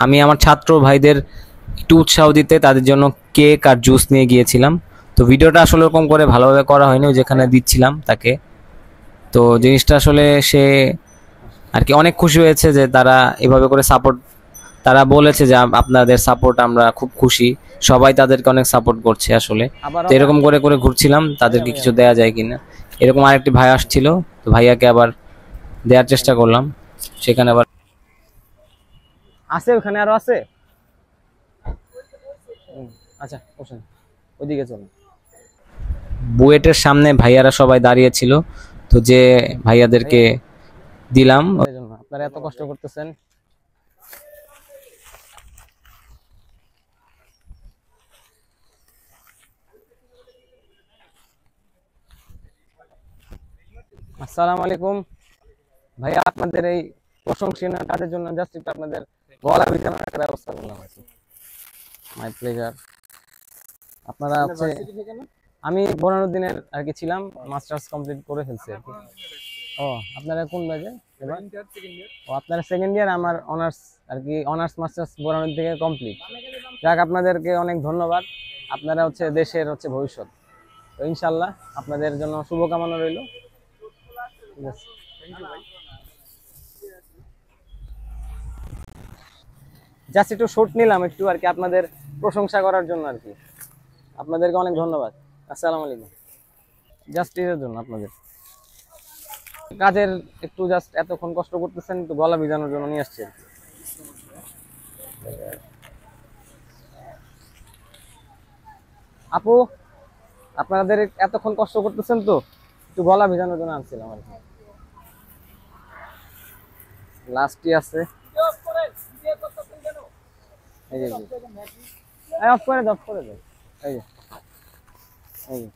আমি আমার ছাত্র ভাইদের একটু উৎসাহ দিতে তাদের জন্য কেক আর জুস নিয়ে গিয়েছিলাম। তো ভিডিওটা আসলে ওরকম করে ভালোভাবে করা হয়নি, যেখানে দিচ্ছিলাম তাকে। তো জিনিসটা আসলে সে আর কি অনেক খুশি হয়েছে যে তারা এভাবে করে সাপোর্ট, তারা বলেছে যে আপনাদের সাপোর্ট আমরা খুব খুশি, সবাই তাদেরকে অনেক সাপোর্ট করছে আসলে। তো এরকম করে করে ঘুরছিলাম তাদেরকে কিছু দেয়া যায় কিনা। এরকম আরেকটি ভাই আসছিল, তো ভাইয়াকে আবার দেওয়ার চেষ্টা করলাম। সেখানে আবার আছে, ওখানে আরো আছে। আচ্ছা বসেন, ওইদিকে চলুন। বুয়েটের সামনে ভাইয়ারা সবাই দাঁড়িয়ে ছিল, তো যে ভাইয়াদেরকে দিলাম। আপনারা এত কষ্ট করতেছেন। আসসালামু আলাইকুম ভাইয়া, আপনাদের এই প্রশংসনীয় কাজের জন্য জাস্ট একটু আপনাদের গলা ভিজানোর একটা ব্যবস্থা করলাম আর কি। My pleasure. আপনারা হচ্ছে, আমি বোরহানুদ্দিনের আর কি ছিলাম, মাস্টার্স কমপ্লিট করে ফেলছি আর কি। ও আপনারা কোন ব্যাচে এবার? ও আপনারা সেকেন্ড ইয়ার, আমার অনার্স আর কি, অনার্স মাস্টার্স বোরহানুদ্দিন থেকে কমপ্লিট। যাক, আপনাদেরকে অনেক ধন্যবাদ। আপনারা হচ্ছে দেশের হচ্ছে ভবিষ্যৎ। তো ইনশাল্লাহ আপনাদের জন্য শুভকামনা রইল। ঠিক আছে, জাস্ট একটু শুট নিলাম একটু আর কি, আপনাদের প্রশংসা করার জন্য আর কি। আপনাদেরকে অনেক ধন্যবাদ। আসসালামু আলাইকুম। জাস্ট এর জন্য আপনাদের কাজের একটু জাস্ট এতক্ষণ কষ্ট করতেছেন, একটু গলা ভিজানোর জন্য নিয়ে আসছি আর কি। আপু, আপনাদের এতক্ষণ কষ্ট করতেছেন তো, একটু গলা ভিজানোর জন্য আনছিলাম আর কি। লাস্টই আছে, এই যে অফ করে দাও, এই যে এই যে